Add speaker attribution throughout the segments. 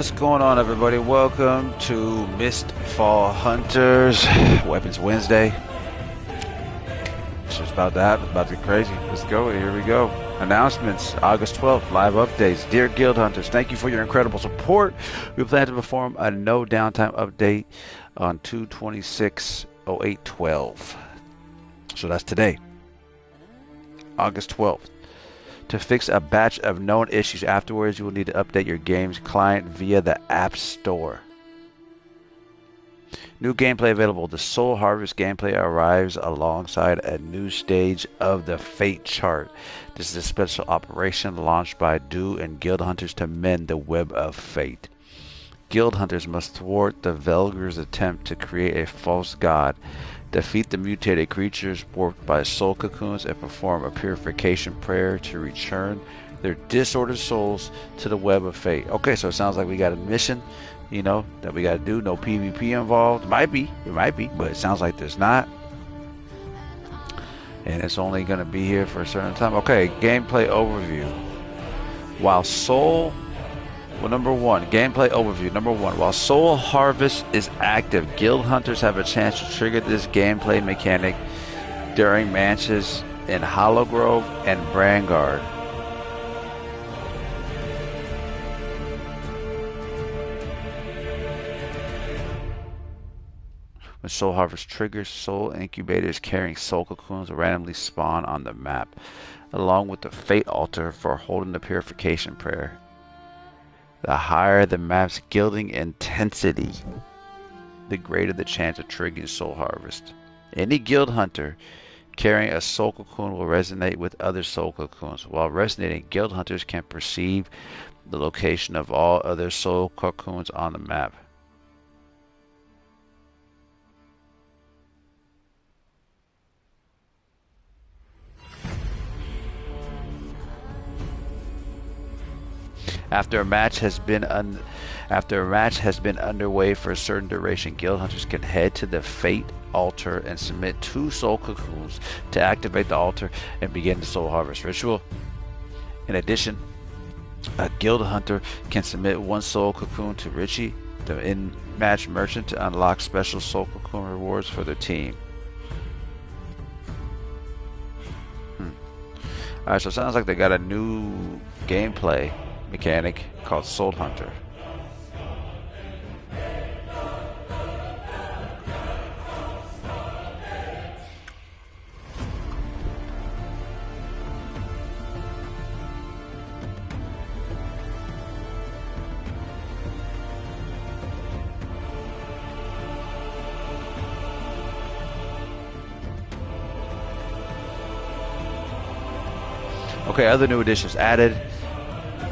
Speaker 1: What's going on, everybody? Welcome to Mistfall Hunters Weapons Wednesday. It's just about that. It's about to be crazy. Let's go. Here we go. Announcements. August 12th. Live updates. Dear Guild Hunters, thank you for your incredible support. We plan to perform a no downtime update on 2/26/08/12. So that's today, August 12th. To fix a batch of known issues afterwards, you will need to update your game's client via the App Store. New gameplay available. The Soul Harvest gameplay arrives alongside a new stage of the Fate chart. This is a special operation launched by Do and Guild Hunters to mend the web of fate. Guild Hunters must thwart the Velger's attempt to create a false god, defeat the mutated creatures warped by soul cocoons, and perform a purification prayer to return their disordered souls to the web of fate. Okay, so it sounds like we got a mission, that we got to do. No PvP involved. It might be, but it sounds like there's not. And it's only going to be here for a certain time. Okay, gameplay overview. Number one, gameplay overview. Number one, while Soul Harvest is active, Guild Hunters have a chance to trigger this gameplay mechanic during matches in Hollowgrove and Brangard. When Soul Harvest triggers, soul incubators carrying soul cocoons will randomly spawn on the map, along with the Fate Altar for holding the purification prayer. The higher the map's gilding intensity, the greater the chance of triggering Soul Harvest. Any Guild Hunter carrying a Soul Cocoon will resonate with other Soul Cocoons. While resonating, Guild Hunters can perceive the location of all other Soul Cocoons on the map. After a match has been underway for a certain duration, Guild Hunters can head to the Fate Altar and submit 2 Soul Cocoons to activate the altar and begin the Soul Harvest ritual. In addition, a Guild Hunter can submit 1 Soul Cocoon to Richie, the in-match merchant, to unlock special Soul Cocoon rewards for their team. Alright, so it sounds like they got a new gameplay mechanic called Soul Hunter. Okay, other new additions added.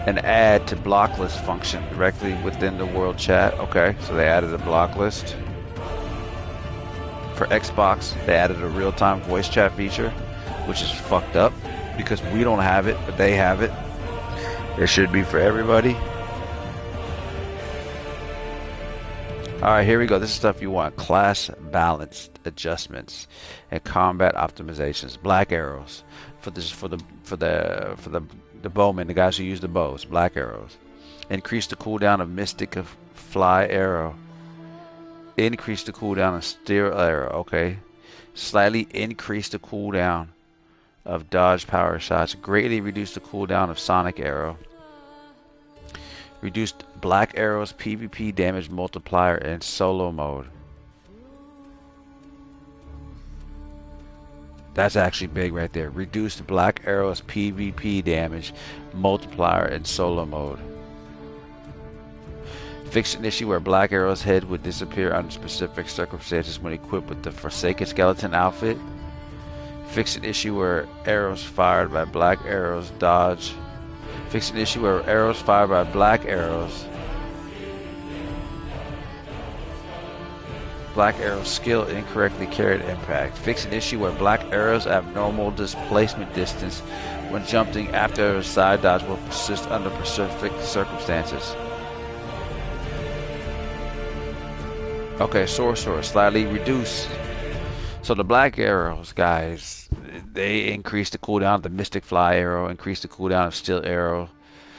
Speaker 1: An add to block list function directly within the world chat. Okay, so they added a block list. For Xbox, they added a real-time voice chat feature, which is fucked up because we don't have it, but they have it. It should be for everybody. Alright, here we go. This is stuff you want. Class balance adjustments and combat optimizations. Black arrows for the bowmen, the guys who use the bows. Black arrows. Increase the cooldown of Mystic of Fly arrow. Increase the cooldown of Steel arrow. Okay. Slightly increase the cooldown of Dodge power shots. Greatly reduce the cooldown of Sonic arrow. Reduced Black arrow's PvP damage multiplier in solo mode. That's actually big right there. Reduced Black arrow's PvP damage multiplier in solo mode. Fixed an issue where Black arrow's head would disappear under specific circumstances when equipped with the Forsaken Skeleton outfit. Fixed an issue where arrows fired by Black arrows dodge. Fixed an issue where arrows fired by Black arrows. Black arrow's skill incorrectly carried impact. Fix an issue where Black arrow's abnormal displacement distance when jumping after a side dodge will persist under specific circumstances. Okay, sorcerer, slightly reduce. So the Black arrows, guys, they increase the cooldown of the Mystic Fly arrow, increase the cooldown of Steel arrow,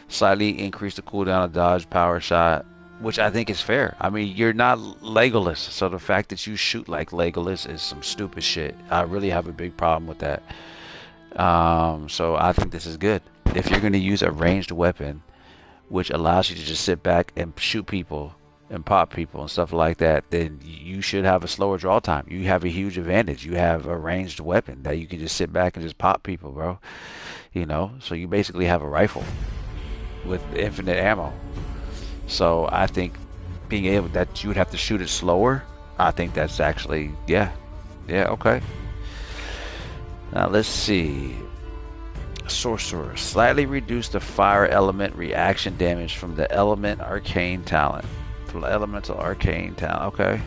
Speaker 1: slightly increase the cooldown of Dodge power shot, which I think is fair. I mean, you're not Legolas, so the fact that you shoot like Legolas is some stupid shit. I really have a big problem with that. So I think this is good. If you're going to use a ranged weapon, which allows you to just sit back and shoot people and pop people and stuff like that, then you should have a slower draw time. You have a huge advantage. You have a ranged weapon that you can just sit back and just pop people, bro. You know, so you basically have a rifle with infinite ammo. So I think being able that you would have to shoot it slower, I think that's actually, yeah, okay. Now let's see. Sorcerer, slightly reduce the fire element reaction damage from the element arcane talent. From the elemental arcane talent, okay.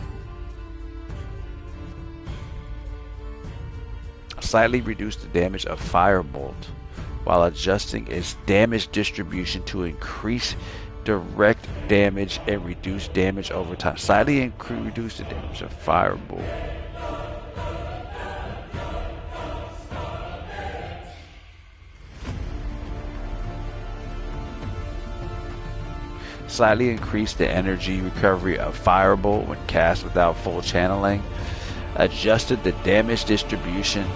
Speaker 1: Slightly reduce the damage of firebolt while adjusting its damage distribution to increase direct damage and reduce damage over time. Slightly reduce the damage of firebolt. Slightly increase the energy recovery of firebolt when cast without full channeling. Adjusted the damage distribution.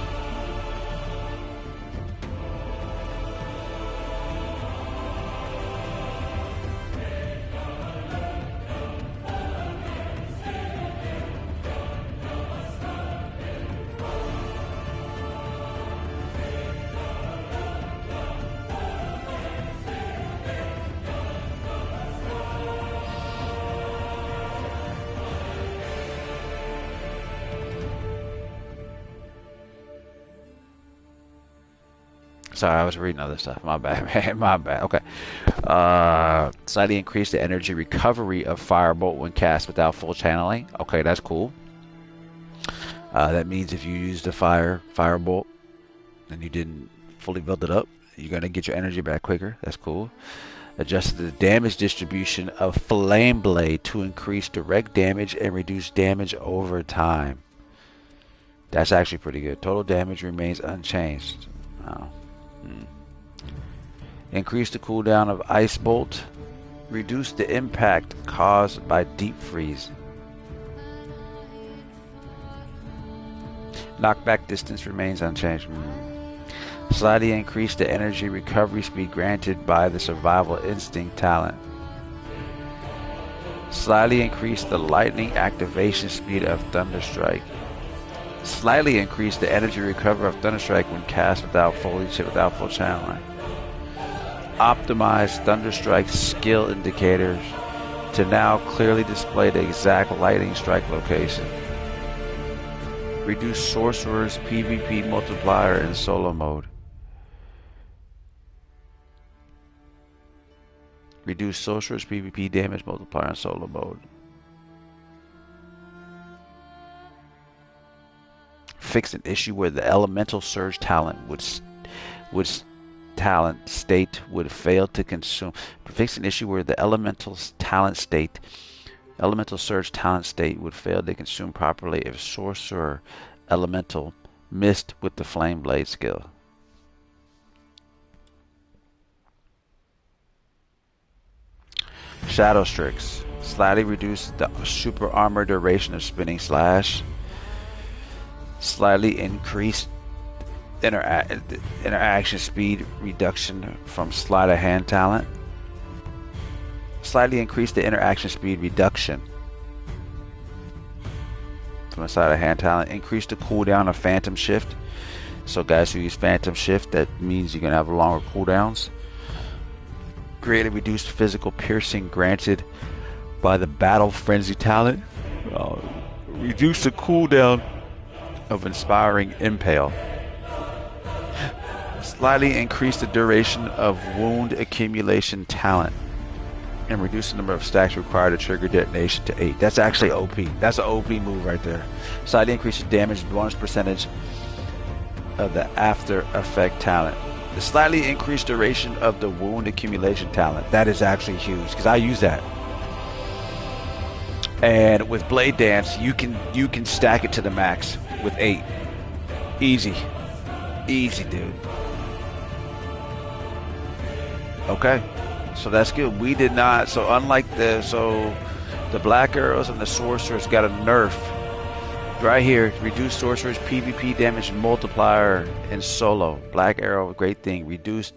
Speaker 1: Sorry, I was reading other stuff. My bad, man. My bad. Okay. Slightly increase the energy recovery of firebolt when cast without full channeling. Okay, that's cool. That means if you use the firebolt and you didn't fully build it up, you're gonna get your energy back quicker. That's cool. Adjusted the damage distribution of flame blade to increase direct damage and reduce damage over time. That's actually pretty good. Total damage remains unchanged. Oh. Increase the cooldown of Ice Bolt. Reduce the impact caused by Deep Freeze. Knockback distance remains unchanged. Slightly increase the energy recovery speed granted by the Survival Instinct talent. Slightly increase the lightning activation speed of Thunderstrike. Slightly increase the energy recovery of Thunderstrike when cast without full channeling. Optimize Thunderstrike's skill indicators to now clearly display the exact lightning strike location. Reduce Sorcerer's PvP multiplier in solo mode. Reduce Sorcerer's PvP damage multiplier in solo mode. Fix an issue where the elemental surge talent would talent state would fail to consume. Fix an issue where the elemental surge talent state would fail to consume properly if sorcerer elemental missed with the flame blade skill. Shadow Strix, slightly reduce the super armor duration of spinning slash. Slightly increase interaction speed reduction from sleight of hand talent. Slightly increase the interaction speed reduction from a sleight of hand talent. Increase the cooldown of Phantom Shift. So guys who use Phantom Shift, that means you're gonna have longer cooldowns. Greatly reduced physical piercing granted by the Battle Frenzy talent. Reduce the cooldown of Inspiring Impale. Slightly increase the duration of wound accumulation talent and reduce the number of stacks required to trigger detonation to 8. That's actually OP. That's an OP move right there. Slightly increase the damage bonus percentage of the After Effect talent. The slightly increased duration of the wound accumulation talent. That is actually huge because I use that. And with Blade Dance, you can stack it to the max with 8. Easy, dude. Okay, So that's good. We did not. So unlike the black arrows and the sorcerers got a nerf right here. Reduced sorcerer's PvP damage multiplier in solo. Black arrow, great thing. Reduced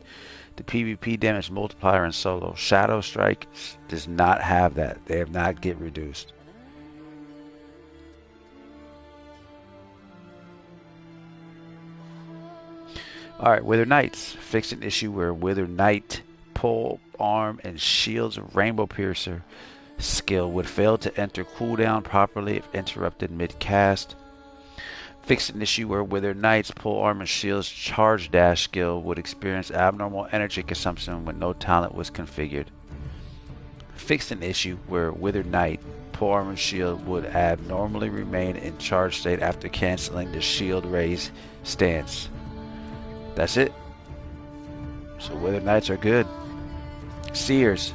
Speaker 1: the PvP damage multiplier in solo. Shadow Strike does not have that. They have not get reduced. Alright, Wither Knights. Fixed an issue where Wither Knight, pole, arm, and shield's Rainbow Piercer skill would fail to enter cooldown properly if interrupted mid-cast. Fixed an issue where Wither Knight's pole, arm, and shield's charge dash skill would experience abnormal energy consumption when no talent was configured. Fixed an issue where Wither Knight, pole, arm, and shield would abnormally remain in charge state after canceling the shield raise stance. That's it. So Wither Knights are good. Seers.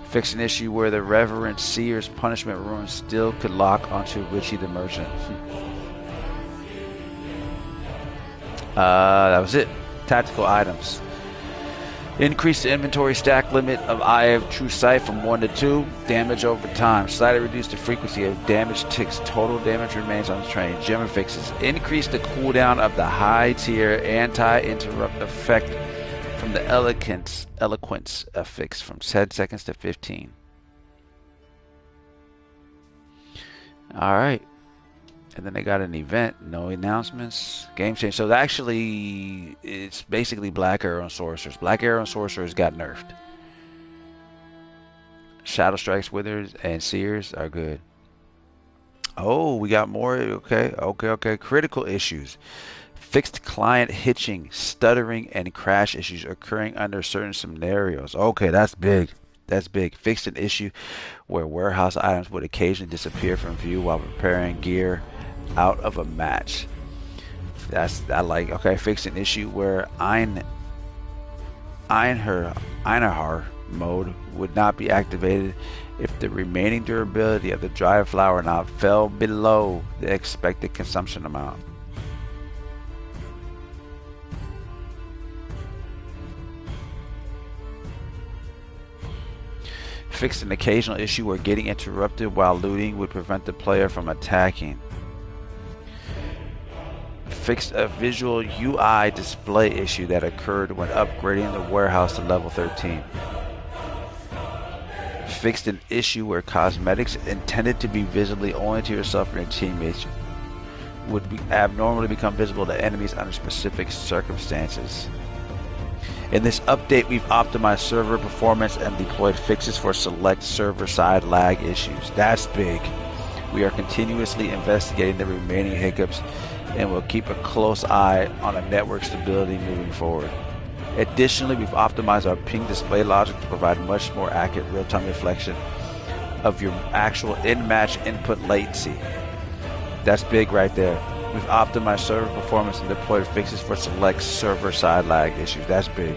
Speaker 1: Fix an issue where the Reverend Seer's punishment rune still could lock onto Richie the Merchant. That was it. Tactical items. Increase the inventory stack limit of Eye of True Sight from 1 to 2. Damage over time. Slightly reduce the frequency of damage ticks. Total damage remains unchanged. Gem fixes. Increase the cooldown of the high tier anti-interrupt effect from the Eloquence affix from 10 seconds to 15. Alright. And then they got an event. No announcements. Game change. So actually, it's basically Black Arrow and Sorcerers. Black Arrow and Sorcerers got nerfed. Shadow Strikes, Withers, and Seers are good. Oh, we got more. Okay. Critical issues. Fixed client hitching, stuttering, and crash issues occurring under certain scenarios. Okay, that's big. That's big. Fixed an issue where warehouse items would occasionally disappear from view while preparing gear out of a match. Okay, fixed an issue where Einhar mode would not be activated if the remaining durability of the dried flower knot fell below the expected consumption amount. Fixed an occasional issue where getting interrupted while looting would prevent the player from attacking. Fixed a visual UI display issue that occurred when upgrading the warehouse to level 13. Fixed an issue where cosmetics intended to be visibly only to yourself and your teammates would abnormally become visible to enemies under specific circumstances. In this update, we've optimized server performance and deployed fixes for select server-side lag issues. That's big. We are continuously investigating the remaining hiccups and will keep a close eye on a network stability moving forward. Additionally, we've optimized our ping display logic to provide much more accurate real-time reflection of your actual in-match input latency. That's big right there. We've optimized server performance and deployed fixes for select server-side lag issues. That's big.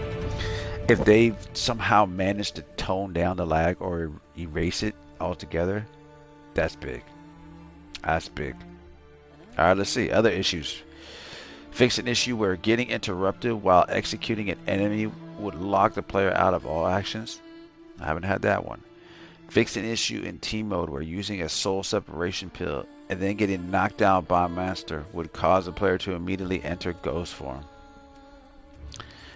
Speaker 1: If they've somehow managed to tone down the lag or erase it altogether, that's big. That's big. Alright, let's see. Other issues. Fix an issue where getting interrupted while executing an enemy would lock the player out of all actions. I haven't had that one. Fix an issue in team mode where using a soul separation pill and then getting knocked out by a master would cause the player to immediately enter ghost form.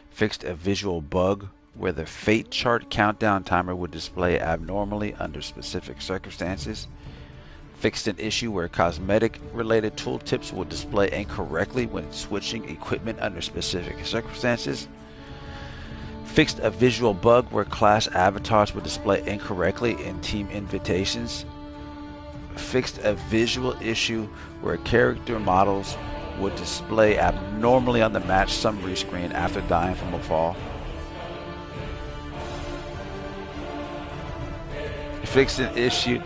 Speaker 1: Fixed a visual bug where the fate chart countdown timer would display abnormally under specific circumstances. Fixed an issue where cosmetic related tooltips would display incorrectly when switching equipment under specific circumstances. Fixed a visual bug where class avatars would display incorrectly in team invitations. Fixed a visual issue where character models would display abnormally on the match summary screen after dying from a fall. Fixed an issue.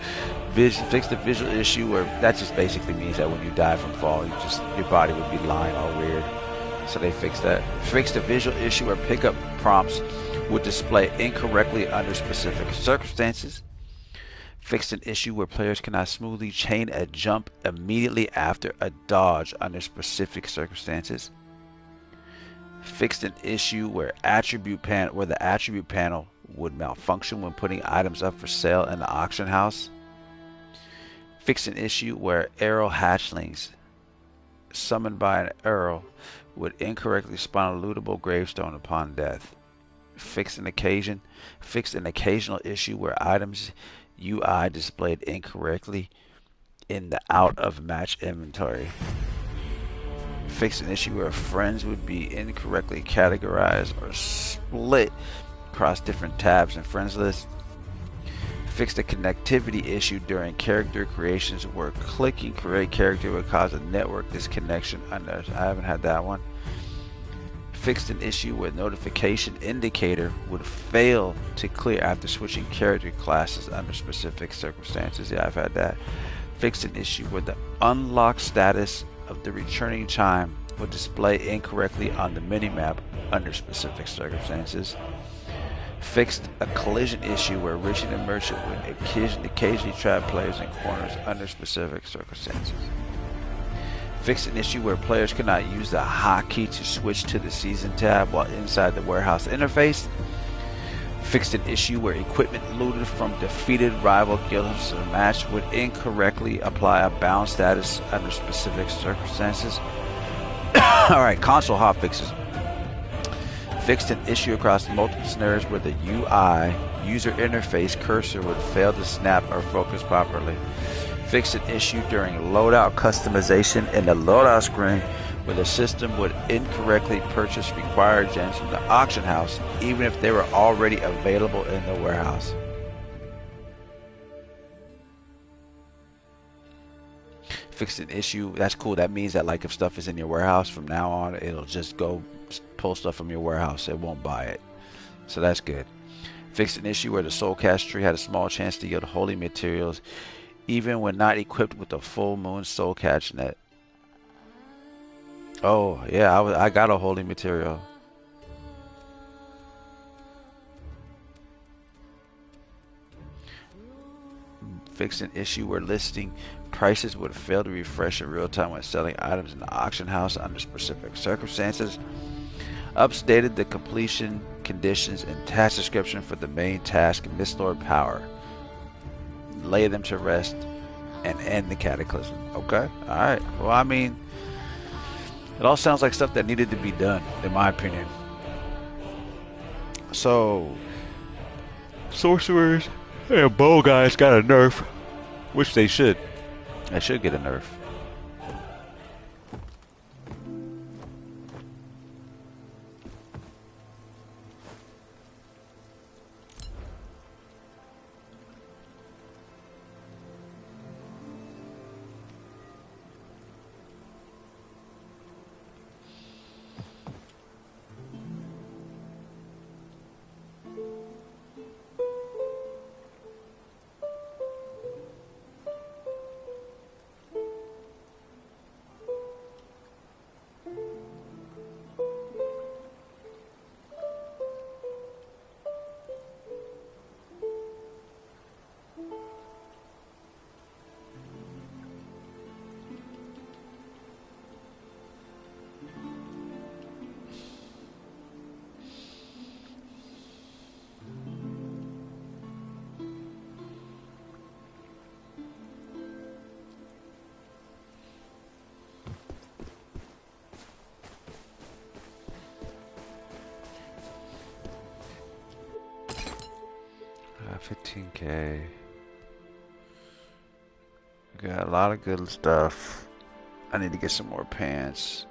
Speaker 1: Fixed the visual issue where that just basically means that when you die from fall, your body would be lying all weird. So they fixed that. Fixed a visual issue where pickup prompts would display incorrectly under specific circumstances. Fixed an issue where players cannot smoothly chain a jump immediately after a dodge under specific circumstances. Fixed an issue where the attribute panel would malfunction when putting items up for sale in the auction house. Fix an issue where arrow hatchlings summoned by an arrow would incorrectly spawn a lootable gravestone upon death. Fix an occasional issue where items UI displayed incorrectly in the out of match inventory. Fix an issue where friends would be incorrectly categorized or split across different tabs and friends list. Fix the connectivity issue during character creations where clicking create character would cause a network disconnection. I haven't had that one. Fixed an issue where notification indicator would fail to clear after switching character classes under specific circumstances. Yeah, I've had that. Fixed an issue where the unlock status of the returning chime would display incorrectly on the minimap under specific circumstances. Fixed a collision issue where Richard and Merchant would occasionally trap players in corners under specific circumstances. Fixed an issue where players could not use the hotkey to switch to the season tab while inside the warehouse interface. Fixed an issue where equipment looted from defeated rival guilds in a match would incorrectly apply a bound status under specific circumstances. Alright, console hotfixes. Fixed an issue across multiple scenarios where the UI user interface cursor would fail to snap or focus properly. Fixed an issue during loadout customization in the loadout screen where the system would incorrectly purchase required gems from the auction house even if they were already available in the warehouse. Fixed an issue. That's cool. That means that like if stuff is in your warehouse from now on, it'll just go pull stuff from your warehouse. It won't buy it. So that's good. Fixed an issue where the soul cache tree had a small chance to yield holy materials even when not equipped with the full moon soul cache net. Oh yeah, I got a holy material. Fixed an issue where listing prices would fail to refresh in real time when selling items in the auction house under specific circumstances. Updated the completion conditions and task description for the main task Mistlord Power. Lay them to rest and end the cataclysm. Okay, alright. Well, I mean, it all sounds like stuff that needed to be done, in my opinion. So, sorcerers and bow guys got a nerf, which they should. They should get a nerf. $15K. Got a lot of good stuff. I need to get some more pants.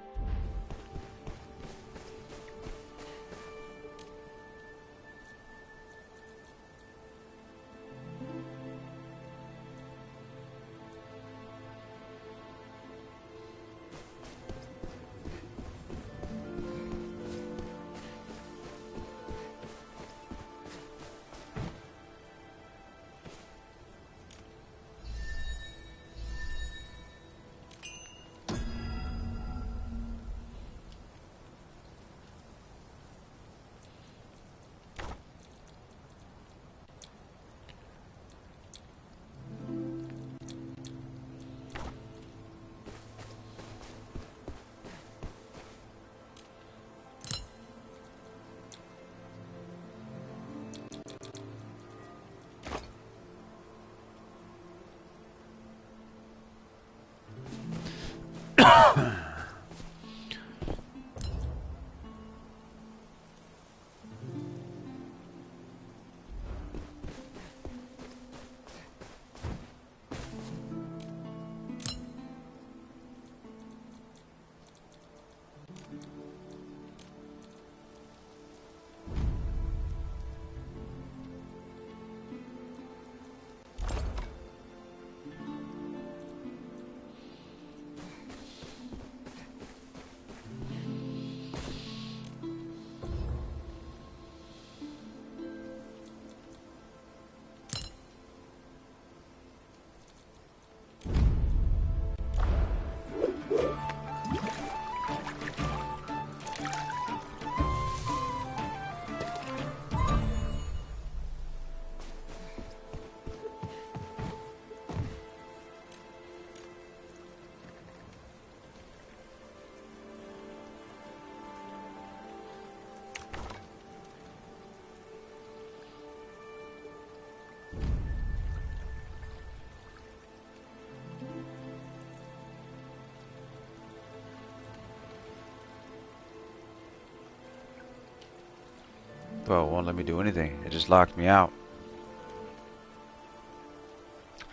Speaker 1: Bro, it won't let me do anything. It just locked me out.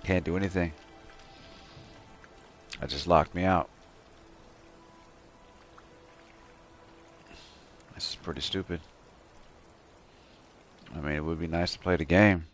Speaker 1: Can't do anything. It just locked me out. This is pretty stupid. I mean, it would be nice to play the game.